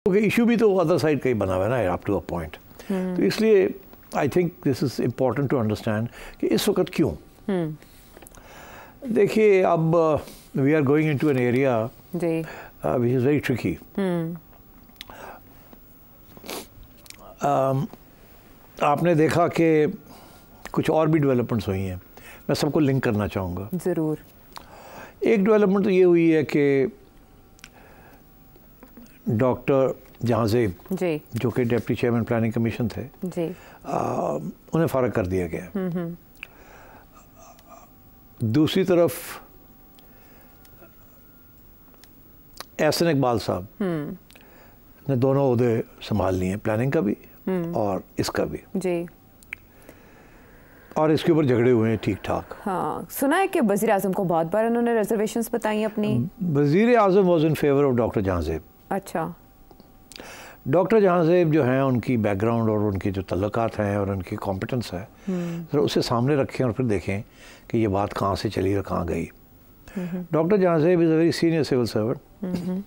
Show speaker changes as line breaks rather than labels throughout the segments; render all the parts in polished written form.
Issue भी तो other side का ही बना हुआ है ना, अप टू अ पॉइंट। तो इसलिए I think this is important to understand कि इस वक्त क्यों। देखिए, अब we are going into an area which is very tricky. आपने देखा कि कुछ और भी डेवलपमेंट्स हुई हैं, मैं सबको लिंक करना चाहूँगा।
ज़रूर। एक
डेवलपमेंट तो ये हुई है कि डॉक्टर जहांजेब जी, जो कि डिप्टी चेयरमैन प्लानिंग कमीशन थे जी, उन्हें फ़ारग कर दिया गया। दूसरी तरफ एहसन इकबाल साहब ने दोनों ओहदे संभाल लिए, प्लानिंग का भी और इसका भी जी, और इसके ऊपर झगड़े हुए हैं ठीक ठाक।
हाँ, सुना है कि वज़ीर आज़म को बहुत बार उन्होंने रिजर्वेशंस बताई अपनी।
वज़ीर आज़म was in favour of doctor Jahanzeb.
अच्छा।
डॉक्टर जहांजेब जो हैं, उनकी बैकग्राउंड और उनकी जो तल्लुकात हैं और उनकी कॉम्पिटेंस है, तो उसे सामने रखें और फिर देखें कि ये बात कहाँ से चली और कहाँ गई। Doctor Jahanzeb is a very senior civil servant.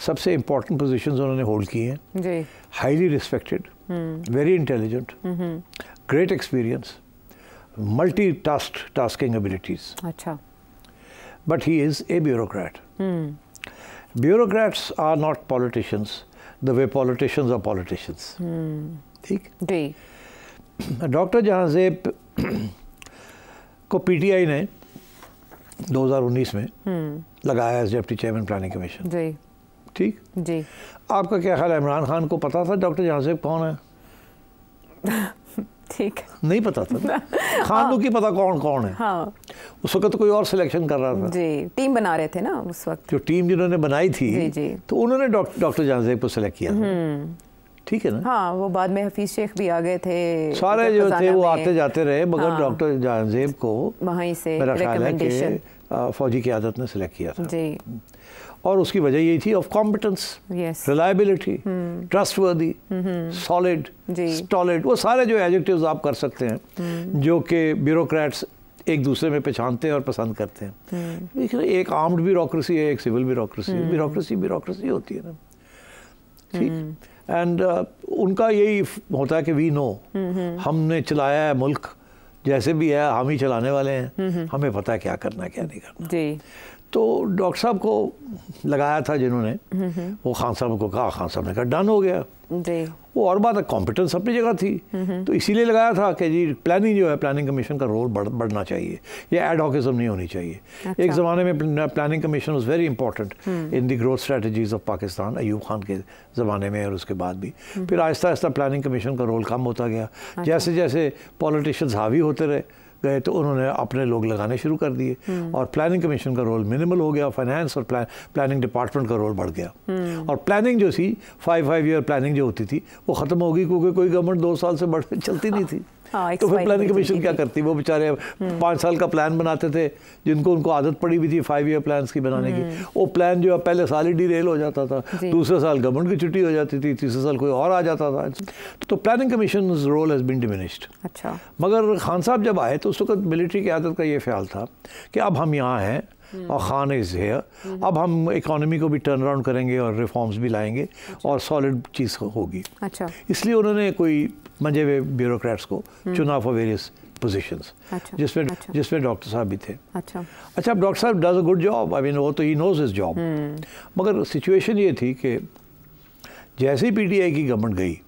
सबसे इम्पोर्टेंट पोजीशंस उन्होंने होल्ड की हैं जी, highly respected, very intelligent, great experience, multi tasking abilities.
अच्छा।
But he is a bureaucrat. Bureaucrats are not politicians the way politicians are politicians. ठीक
जी।
Doctor Jahanzeb को PTI ने 2019 में लगाया as deputy chairman planning commission
जी।
ठीक
जी।
आपका क्या ख्याल है, इमरान खान को पता था डॉक्टर जहांजेब कौन है?
ठीक,
नहीं पता था। खान को की पता कौन कौन है।
हाँ।
उस वक्त तो कोई और सिलेक्शन कर रहा था
जी, टीम बना रहे थे ना उस वक्त,
जो टीम जिन्होंने बनाई थी
जी, जी, तो
उन्होंने डॉक्टर जहांजेब को सिलेक्ट किया था। ठीक है ना।
हाँ, वो बाद में हफीज शेख भी आ गए थे,
सारे जो थे वो आते जाते रहे, मगर
हाँ,
डॉक्टर जहांजेब को
वहीं से
मेरा ख्याल है कि फौजी क़यादत ने सिलेक्ट किया था
जी,
और उसकी वजह यही थी of competence, reliability, trustworthy, solid, stolid, वो सारे जो एडजेक्टिव्स आप कर सकते हैं जो कि ब्यूरोक्रेट्स एक दूसरे में पहचानते हैं और पसंद करते हैं। एक आर्म्ड ब्यूरोक्रेसी है, एक सिविल ब्यूरोक्रेसी है। ब्यूरोक्रेसी होती है ना, ठीक। एंड उनका यही होता है कि वी नो, हमने चलाया है मुल्क, जैसे भी है हम ही चलाने वाले हैं, हमें पता है क्या करना है क्या नहीं करना जी। तो डॉक्टर साहब को लगाया था जिन्होंने, वो खान साहब को कहा, खान साहब ने कहा डन हो गया जी। वो और बात है, कॉम्पिटेंस अपनी जगह थी, तो इसीलिए लगाया था कि जी प्लानिंग जो है, प्लानिंग कमीशन का रोल बढ़ना चाहिए, ये एड हॉकिज्म नहीं होनी चाहिए। अच्छा। एक ज़माने में planning commission was very important in the growth strategies of Pakistan, Ayub Khan के ज़माने में और उसके बाद भी। फिर आहिस्ता आहिस्ता प्लानिंग कमीशन का रोल कम होता गया। अच्छा। जैसे जैसे पॉलिटिशियंस हावी होते रहे गए तो उन्होंने अपने लोग लगाने शुरू कर दिए और प्लानिंग कमीशन का रोल मिनिमल हो गया, फाइनेंस और प्लानिंग डिपार्टमेंट का रोल बढ़ गया। और प्लानिंग जो थी 5 ईयर प्लानिंग जो होती थी वो ख़त्म हो गई, क्योंकि कोई गवर्नमेंट 2 साल से बढ़ चलती नहीं थी। तो फिर प्लानिंग कमीशन क्या करती, वो बेचारे 5 साल का प्लान बनाते थे, जिनको उनको आदत पड़ी हुई थी 5 ईयर प्लान्स की बनाने की। वो प्लान जो है पहले साल ही डिरेल हो जाता था, दूसरे साल गवर्नमेंट की छुट्टी हो जाती थी, तीसरे साल कोई और आ जाता था। तो planning commission role has been diminished.
अच्छा।
मगर खान साहब जब आए तो उस वक्त मिलिट्री क़यादत का ये ख्याल था कि अब हम यहाँ हैं और खान इज़ हियर, अब हम इकोनॉमी को भी टर्न अराउंड करेंगे और रिफॉर्म्स भी लाएंगे और सॉलिड चीज़ होगी।
अच्छा।
इसलिए उन्होंने कोई मंजे हुए ब्यूरोक्रेट्स को चुना फॉर वेरियस पोजीशंस, जिसमें डॉक्टर साहब भी थे।
अच्छा।
अब डॉक्टर साहब does a good job, I mean वो तो ही नोज हिज जॉब। मगर सिचुएशन ये थी कि जैसे ही पीटीआई की गवर्नमेंट गई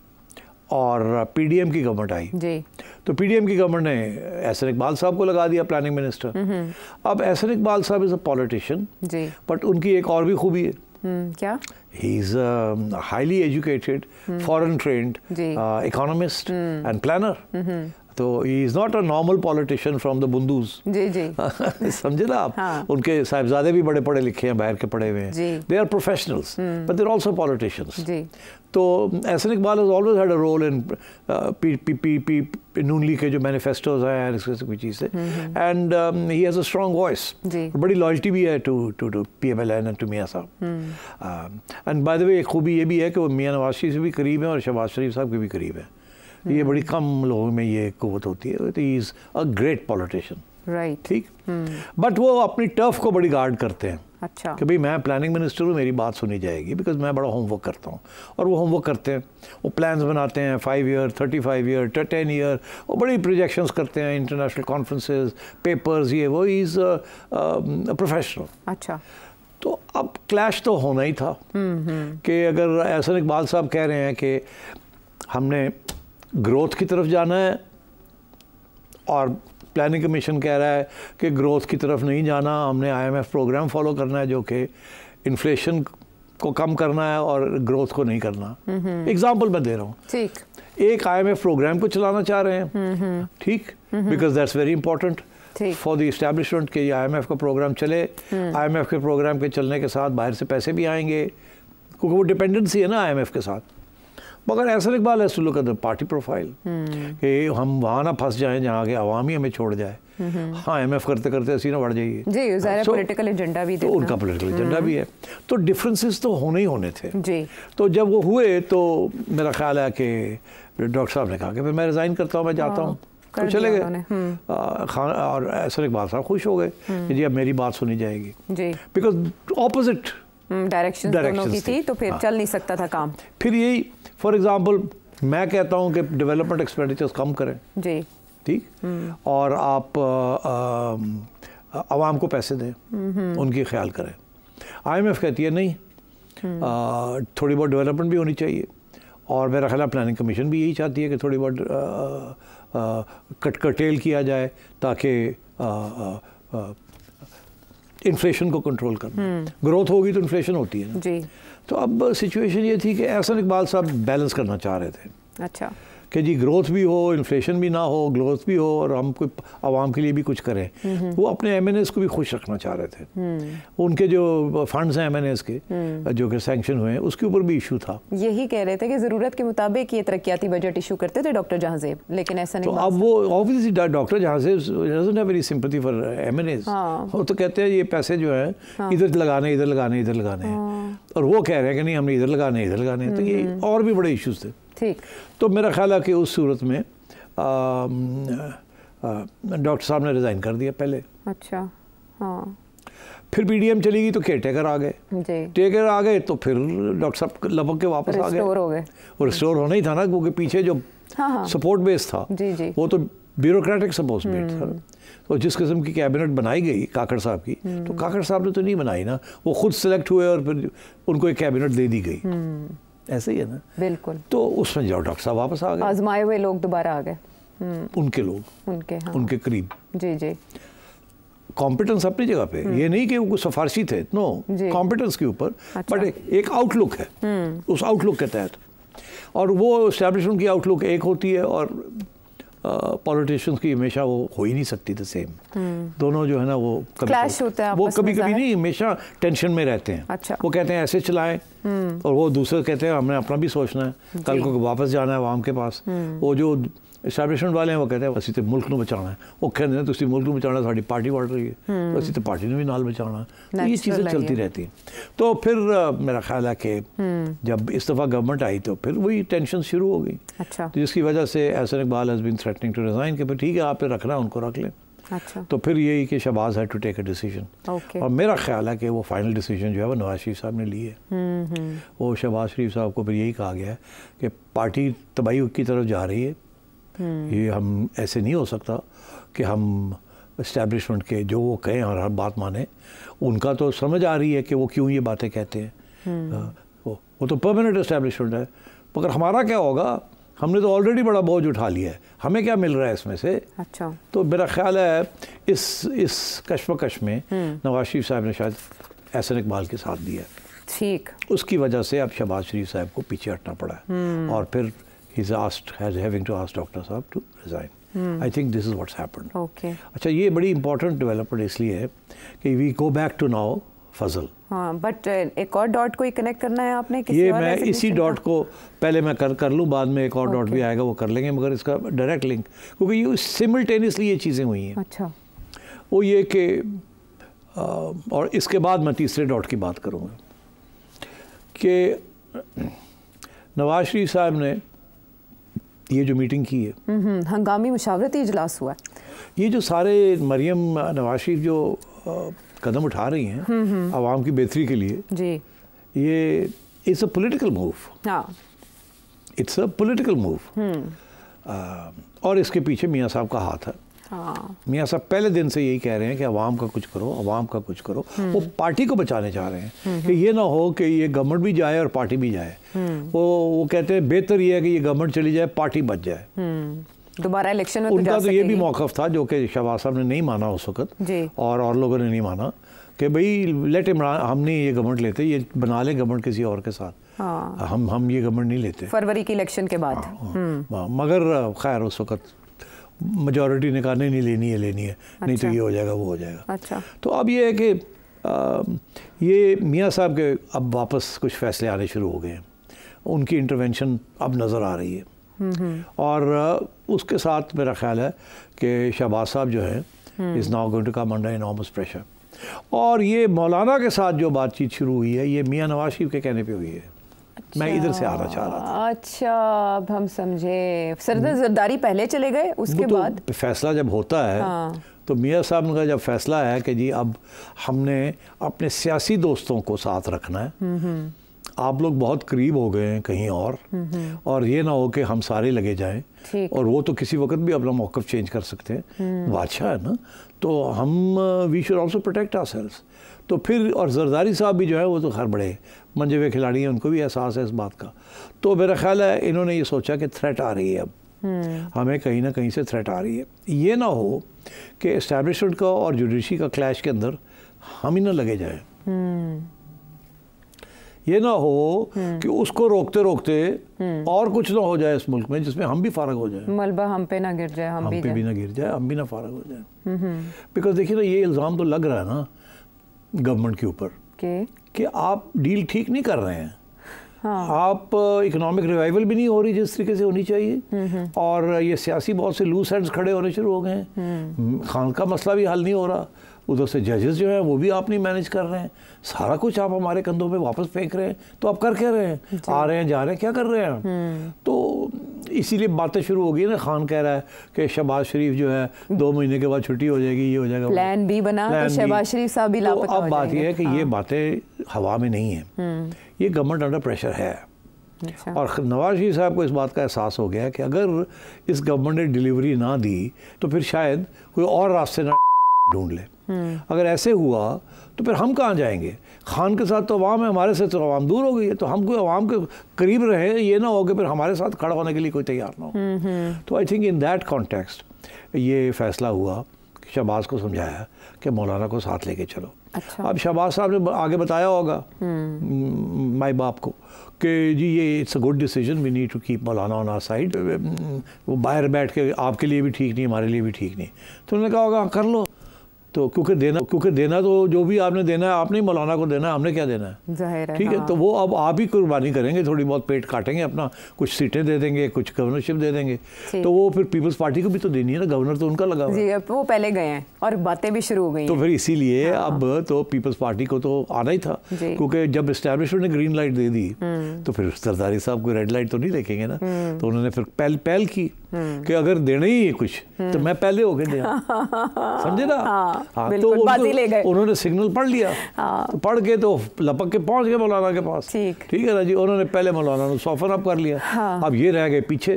और पीडीएम की गवर्नमेंट आई जी, तो पीडीएम की गवर्नमेंट ने एहसन इकबाल साहब को लगा दिया प्लानिंग मिनिस्टर। अब एहसन इकबाल साहब इज़ अ पॉलिटिशियन जी, बट उनकी एक और भी खूबी है।
क्या?
He is a highly educated, foreign trained economist and planner. तो he is not a normal politician from the Bundus.
जी जी।
समझे ना आप? हाँ। उनके साहिबजादे भी बड़े पढ़े लिखे हैं, बाहर के पढ़े हुए हैं। They are professionals, but they are also politicians. जी। तो Ahsan Iqbal has always had a role in Noon league के जो मैनिफेस्टोज हैं इसके कोई चीज़ से, and he has a strong voice, बड़ी लॉयल्टी भी है टू PMLN एंड टू मियाँ साहब। एंड बाय द वे एक खूबी ये भी है कि वो मियाँ नवाज शरीफ से भी करीब है और शहबाज शरीफ साहब के भी करीब है। ये बड़ी कम लोगों में ये कुव्वत होती है। तो he is a great politician,
right,
ठीक। बट वो अपनी टर्फ को बड़ी गार्ड करते हैं।
अच्छा।
कि भाई मैं प्लानिंग मिनिस्टर हूँ, मेरी बात सुनी जाएगी, बिकॉज मैं बड़ा होमवर्क करता हूँ। और वो होमवर्क करते हैं, वो प्लान्स बनाते हैं 5 ईयर, 35 ईयर, 10 ईयर, वो बड़ी प्रोजेक्शंस करते हैं, इंटरनेशनल कॉन्फ्रेंसेज, पेपर्स, ये वो, इज़ प्रोफेशनल।
अच्छा।
तो अब क्लैश तो होना ही था कि अगर एहसन इकबाल साहब कह रहे हैं कि हमने ग्रोथ की तरफ जाना है और प्लानिंग कमीशन कह रहा है कि ग्रोथ की तरफ नहीं जाना, हमने IMF प्रोग्राम फॉलो करना है जो कि इन्फ्लेशन को कम करना है और ग्रोथ को नहीं करना। एग्जाम्पल मैं दे रहा हूँ,
ठीक,
एक IMF प्रोग्राम को चलाना चाह रहे हैं, ठीक, because that's very important for the establishment कि IMF का प्रोग्राम चले। IMF के प्रोग्राम के चलने के साथ बाहर से पैसे भी आएंगे, क्योंकि वो डिपेंडेंसी है ना IMF के साथ। मगर एहसन इकबाल है to look at the party profile कि हम वहाँ ना फंस जाएं जहाँ के आवाम ही हमें छोड़ जाए। हाँ, IMF करते करते असी ना बढ़ जाइए
जी, ज़ाहिर है पॉलिटिकल एजेंडा भी
तो उनका पॉलिटिकल एजेंडा भी है, तो डिफरेंसेस तो होने ही होने थे
जी।
तो जब वो हुए तो मेरा ख्याल है कि डॉक्टर साहब ने कहा कि फिर मैं रिज़ाइन करता हूँ, मैं जाता हूँ, तो चले गए। खान और एहसन इकबाल साहब खुश हो गए कि जी अब मेरी बात सुनी जाएगी, बिकॉज ऑपोजिट
डायरेक्शन दोनों की थी, तो फिर चल नहीं सकता था काम।
फिर यही फॉर एग्जांपल मैं कहता हूं कि डेवलपमेंट एक्सपेंडिचर्स कम करें जी, ठीक, और आप आवाम को पैसे दें, उनकी ख्याल करें। IMF कहती है नहीं, थोड़ी बहुत डेवलपमेंट भी होनी चाहिए, और मेरा ख्याल प्लानिंग कमीशन भी यही चाहती है कि थोड़ी बहुत कटेल किया जाए ताकि इन्फ्लेशन को कंट्रोल करना। ग्रोथ होगी तो इन्फ्लेशन होती है ना जी। तो अब सिचुएशन ये थी कि एहसन इकबाल साहब बैलेंस करना चाह रहे थे, अच्छा, कि जी ग्रोथ भी हो, इन्फ्लेशन भी ना हो, ग्रोथ भी हो और हम कोई आवाम के लिए भी कुछ करें। वो अपने MNAs को भी खुश रखना चाह रहे थे। उनके जो फंड्स हैं MNAs के जो कि सैंक्शन हुए हैं उसके ऊपर भी इशू था।
यही कह रहे थे कि ज़रूरत के मुताबिक ये तरक्याती बजट इशू करते थे डॉक्टर जहांजेब, लेकिन ऐसा नहीं।
तो अब वो obviously doctor Jahanzeb doesn't have any sympathy for MNAs। वो तो कहते हैं ये पैसे जो है इधर लगाने, इधर लगाने, इधर लगाने हैं, और वो कह रहे हैं कि नहीं हमने इधर लगाने, इधर लगाने हैं। तो ये और भी बड़े इशूज़ थे, ठीक। तो मेरा ख्याल है कि उस सूरत में डॉक्टर साहब ने रिज़ाइन कर दिया पहले। अच्छा, हाँ। फिर PDM चली गई तो केयरटेकर आ गए, टेकर आ गए तो फिर डॉक्टर साहब लपक के वापस आ गए। और रिस्टोर होना ही था ना, क्योंकि पीछे जो सपोर्ट बेस था वो तो ब्यूरोक्रेटिक सपोर्ट बेस था। तो जिस किस्म की कैबिनेट बनाई गई काकड़ साहब की, तो काकड़ साहब ने तो नहीं बनाई ना, वो खुद सिलेक्ट हुए और फिर उनको एक कैबिनेट दे दी गई। ऐसे ही है ना, बिल्कुल। तो उसमें जाओ डॉक्टर साहब वापस आ गए,
आजमाए हुए लोग दोबारा आ गए,
उनके लोग, उनके करीब।
जी जी।
कॉम्पिटेंस अपनी जगह पे, ये नहीं कि वो कुछ सिफारशी थे, नो, कॉम्पिटेंस के ऊपर, बट एक आउटलुक है, उस आउटलुक के तहत। और वो एस्टैब्लिशमेंट की आउटलुक एक होती है और पॉलिटिशियंस की हमेशा वो हो ही नहीं सकती द सेम। दोनों जो है ना वो
क्लैश होता है,
वो कभी कभी नहीं, हमेशा टेंशन में रहते हैं। अच्छा। वो कहते हैं ऐसे चलाएं और वो दूसरे कहते हैं हमने अपना भी सोचना है, कल को वापस जाना है आवाम के पास। वो जो एस्टैब्लिशमेंट वाले हैं वो कहते हैं असी तो मुल्क को बचाना है, वो कहते हैं तुम मुल्क को बचाना, साड़ी पार्टी बढ़ रही है, असी तो पार्टी ने भी नाल बचाना है। तो ये चीज़ें चलती रहती हैं। तो फिर मेरा ख्याल है कि जब इस दफ़ा गवर्नमेंट आई तो फिर वही टेंशन शुरू हो गई। अच्छा। तो जिसकी वजह से Ahsan Iqbal has been threatening to resign कि फिर ठीक है आप पे रखना, उनको रख लें। अच्छा। तो फिर यही कि Shahbaz had to take a decision, और मेरा ख्याल है कि वो फाइनल डिसीजन जो है वो नवाज शरीफ साहब ने ली है। वो शहबाज शरीफ साहब को फिर यही कहा गया है कि पार्टी तबाही की तरफ जा रही है, ये हम ऐसे नहीं हो सकता कि हम इस्टेब्लिशमेंट के जो वो कहें और हर बात माने। उनका तो समझ आ रही है कि वो क्यों ये बातें कहते हैं, वो तो परमानेंट इस्टेब्लिशमेंट है, मगर हमारा क्या होगा, हमने तो ऑलरेडी बड़ा बोझ उठा लिया है, हमें क्या मिल रहा है इसमें से। अच्छा। तो मेरा ख्याल है इस कश्मकश में नवाज शरीफ साहब ने शायद एहसन इकबाल के साथ दिया, ठीक, उसकी वजह से अब शहबाज शरीफ साहब को पीछे हटना पड़ा है, और फिर he's having to ask doctor साहब to resign. I think this is what's happened. Okay. अच्छा, ये बड़ी important development इसलिए है कि we go back to now फजल। हाँ, बट एक और डॉट को ही कनेक्ट करना है आपने किसी ये और मैं इसी डॉट को पहले मैं कर लूँ, बाद में एक और डॉट भी आएगा वो कर लेंगे, मगर इसका डायरेक्ट लिंक, क्योंकि ये सिमिल्टेनियसली ये चीज़ें हुई हैं। अच्छा। वो ये कि और इसके बाद मैं तीसरे डॉट की बात करूँगा कि नवाज शरीफ साहब ने ये जो मीटिंग की है, हंगामी मुशावरती इजलास हुआ, ये जो सारे मरियम नवाज शरीफ जो कदम उठा रही हैं आवाम की बेहतरी के लिए
जी,
ये it's a political move, it's a political move, और इसके पीछे मियाँ साहब का हाथ है। मियाँ साहब पहले दिन से यही कह रहे हैं कि अवाम का कुछ करो, अवाम का कुछ करो। वो पार्टी को बचाने चाह रहे हैं कि ये ना हो कि ये गवर्नमेंट भी जाए और पार्टी भी जाए। वो कहते हैं बेहतर ये है कि ये गवर्नमेंट चली जाए, पार्टी बच जाए।
दोबारा इलेक्शन में
उनका तो ये भी मौक़िफ़ था जो कि शहबाज साहब ने नहीं माना उस वक्त, और लोगों ने नहीं माना कि भाई लेट इमरान, हम नहीं ये गवर्नमेंट लेते, ये बना लें गवर्नमेंट किसी और के साथ। हम ये गवर्नमेंट नहीं लेते
फरवरी के इलेक्शन के बाद।
मगर खैर उस वक्त मेजॉरिटी ने कहा नहीं लेनी है अच्छा। नहीं तो ये हो जाएगा वो हो जाएगा। अच्छा। तो अब ये है कि ये मियाँ साहब के अब वापस कुछ फैसले आने शुरू हो गए हैं, उनकी इंटरवेंशन अब नज़र आ रही है, और उसके साथ मेरा ख्याल है कि शहबाज साहब जो है is now going to come under enormous pressure. और ये मौलाना के साथ जो बातचीत शुरू हुई है ये मियाँ नवाज शरीफ के कहने पे हुई है। अच्छा, मैं इधर से आना चाह रहा था।
अच्छा, अब हम समझे। सरदार जरदारी पहले चले गए, उसके बाद
फैसला जब होता है तो मियाँ साहब का जब फैसला है कि जी अब हमने अपने सियासी दोस्तों को साथ रखना है, आप लोग बहुत करीब हो गए हैं कहीं और ये ना हो कि हम सारे लगे जाएं, और वो तो किसी वक्त भी अपना मौक़िफ़ चेंज कर सकते हैं, बादशाह है ना, तो हम we should also protect ourselves. तो फिर और जरदारी साहब भी जो है वो तो खैर बड़े मंजे हुए खिलाड़ी हैं, उनको भी एहसास है इस बात का। तो मेरा ख्याल है इन्होंने ये सोचा कि थ्रेट आ रही है, अब हमें कहीं ना कहीं से थ्रेट आ रही है। ये ना हो कि एस्टैब्लिशमेंट का और जुडिशरी का क्लैश के अंदर हम ही ना लगे जाएं। ये ना हो कि उसको रोकते रोकते और कुछ ना हो जाए इस मुल्क में जिसमें हम भी फारग हो जाए,
मलबा हम पे ना गिर जाए, हम
पे भी ना गिर जाए, हम भी ना फारग हो जाए। बिकॉज देखिए ना, ये इल्ज़ाम तो लग रहा है ना गवर्नमेंट के ऊपर कि आप डील ठीक नहीं कर रहे हैं। आप इकोनॉमिक रिवाइवल भी नहीं हो रही जिस तरीके से होनी चाहिए, और ये सियासी बहुत से लूज एंड्स खड़े होने शुरू हो गए हैं। खान का मसला भी हल नहीं हो रहा, उधर से जजेस जो है वो भी आप नहीं मैनेज कर रहे हैं, सारा कुछ आप हमारे कंधों पे वापस फेंक रहे हैं। तो आप कर क्या रहे हैं? आ रहे हैं जा रहे हैं, क्या कर रहे हैं? तो इसीलिए बातें शुरू हो गई ना, खान कह रहा है कि शहबाज शरीफ जो है 2 महीने के बाद छुट्टी हो जाएगी, ये हो जाएगा,
प्लान बी बना तो शहबाज शरीफ साहब भी लापता हो जाएंगे।
अब बात यह है कि ये बातें हवा में नहीं है, ये गवर्नमेंट अंडर प्रेशर है। अच्छा। और नवाज शरीफ साहब को इस बात का एहसास हो गया कि अगर इस गवर्नमेंट ने डिलीवरी ना दी तो फिर शायद कोई और रास्ते ना ढूंढ ले। अगर ऐसे हुआ तो फिर हम कहाँ जाएंगे? खान के साथ तो अवाम है, हमारे से तो अवाम दूर हो गई है, तो हम कोई अवाम के करीब रहे, ये ना हो कि फिर हमारे साथ खड़ा होने के लिए कोई तैयार ना हो। तो I think in that context ये फैसला हुआ, शहबाज को समझाया कि मौलाना को साथ लेके चलो। अच्छा। अब शहबाज साहब ने आगे बताया होगा माई बाप को कि जी ये it's a good decision, we need to keep Maulana on our side. वो बाहर बैठ के आपके लिए भी ठीक नहीं, हमारे लिए भी ठीक नहीं। तो उन्होंने कहा होगा कर लो, तो क्योंकि देना तो जो भी आपने देना है आपने ही मौलाना को देना है, हमने क्या देना है, जाहिर है। ठीक है, तो वो अब आप ही कुर्बानी करेंगे, थोड़ी बहुत पेट काटेंगे अपना, कुछ सीटें दे देंगे, कुछ गवर्नरशिप दे देंगे, तो वो फिर पीपल्स पार्टी को भी तो देनी है ना, गवर्नर तो उनका लगा हुआ है।
वो पहले गए हैं और बातें भी शुरू हो गई,
तो फिर इसीलिए अब तो पीपल्स पार्टी को तो आना ही था, क्योंकि जब एस्टैब्लिशमेंट ने ग्रीन लाइट दे दी तो फिर सरदारी साहब को रेड लाइट तो नहीं देखेंगे ना। तो उन्होंने फिर पहल की कि अगर देना ही है कुछ तो मैं पहले होके दे, समझे ना। हाँ, तो उन्होंने सिग्नल पढ़ लिया, तो पढ़ के तो लपक के पहुंच गए मौलाना के पास। ठीक है ना जी, उन्होंने पहले मौलाना को सॉफन अप कर लिया। अब ये रह गए पीछे।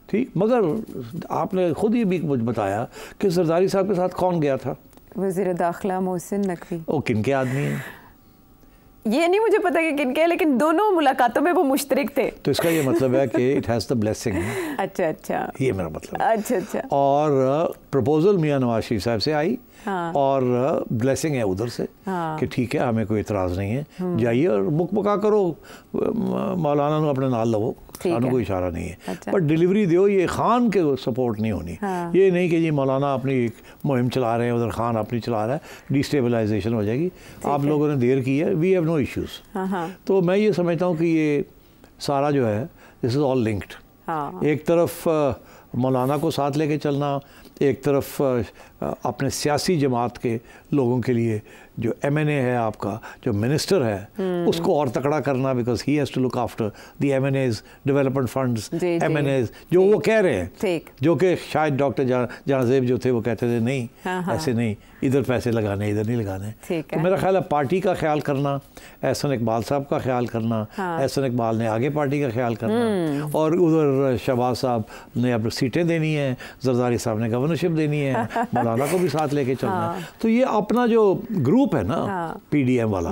ठीक, मगर आपने खुद ही भी मुझे बताया कि जरदारी साहब के साथ कौन गया था?
वज़ीर दाखिला मोहसिन नकवी।
वो किनके आदमी हैं
ये नहीं मुझे पता कि किनके, लेकिन दोनों मुलाकातों में वो मुश्तरक थे।
तो इसका ये मतलब है कि इट हैज़ द ब्लेसिंग।
अच्छा अच्छा,
ये मेरा मतलब है।
अच्छा अच्छा।
और प्रपोजल मियाँ नवाज शरीफ साहब से आई, और ब्लेसिंग है उधर से कि ठीक है, हमें कोई इतराज़ नहीं है, जाइए और मुकबका करो, मौलाना को अपने नाल लो, खानों को इशारा नहीं है। अच्छा। पर डिलीवरी दो, ये खान के सपोर्ट नहीं होनी। ये नहीं कि जी मौलाना अपनी एक मुहिम चला रहे हैं, उधर खान अपनी चला रहा है, डिस्टेबलाइजेशन हो जाएगी। आप लोगों ने देर की है, वी हैव नो इश्यूज़। तो मैं ये समझता हूँ कि ये सारा जो है दिस इज़ ऑल लिंक्ड। एक तरफ मौलाना को साथ लेके चलना, एक तरफ अपने सियासी जमात के लोगों के लिए जो MNA है आपका, जो मिनिस्टर है, उसको और तकड़ा करना, because he has to look after the MNAs, development funds, MNAs, जो वो कह रहे हैं, जो कि शायद डॉक्टर जहांजेब जो थे वो कहते थे नहीं, ऐसे नहीं, इधर पैसे लगाने, इधर नहीं लगाने। तो मेरा ख्याल है पार्टी का ख्याल करना, एहसन इकबाल साहब का ख्याल करना, एहसन इकबाल ने आगे पार्टी का ख्याल करना, और उधर शहबाज साहब ने अब सीटें देनी है, जरदारी साहब ने गवर्नरशिप देनी है, मौलाना को भी साथ लेके चलना है। तो ये अपना जो ग्रुप है ना PDM वाला,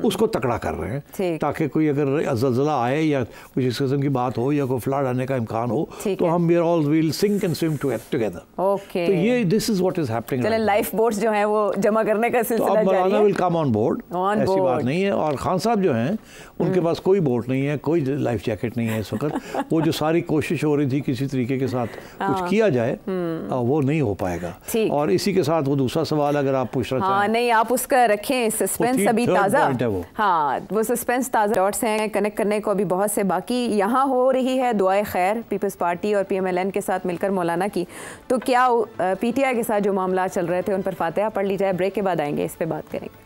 उसको तकड़ा कर रहे हैं, ताकि कोई अगर ज़लज़ला आए या कुछ इस किस्म की बात हो या कोई फ्लड आने का इम्कान हो, तो हम we all will sink and swim together.
Okay,
तो ये this is what is happening.
चलिए, लाइफ बोट्स जो हैं वो जमा करने का सिलसिला जारी है।
मौलाना विल कम ऑन बोर्ड, ऐसी बात नहीं है। और खान साहब जो हैं, उनके पास कोई बोट नहीं है, कोई लाइफ जैकेट नहीं है इस वक्त। वो जो सारी कोशिश हो रही थी किसी तरीके के साथ कुछ किया जाए, वो नहीं हो पाएगा। और इसी के साथ वो दूसरा सवाल अगर आप पूछ रहे हैं,
नहीं आप उसका रखें, सस्पेंस अभी ताज़ा, हाँ वो सस्पेंस ताज़ा डॉट्स हैं, कनेक्ट करने को अभी बहुत से बाकी। यहाँ हो रही है दुआए खैर पीपल्स पार्टी और PMLN के साथ मिलकर मौलाना की, तो क्या PTI के साथ जो मामला चल रहे थे उन पर फातिहा पढ़ ली जाए? ब्रेक के बाद आएंगे, इस पे बात करेंगे।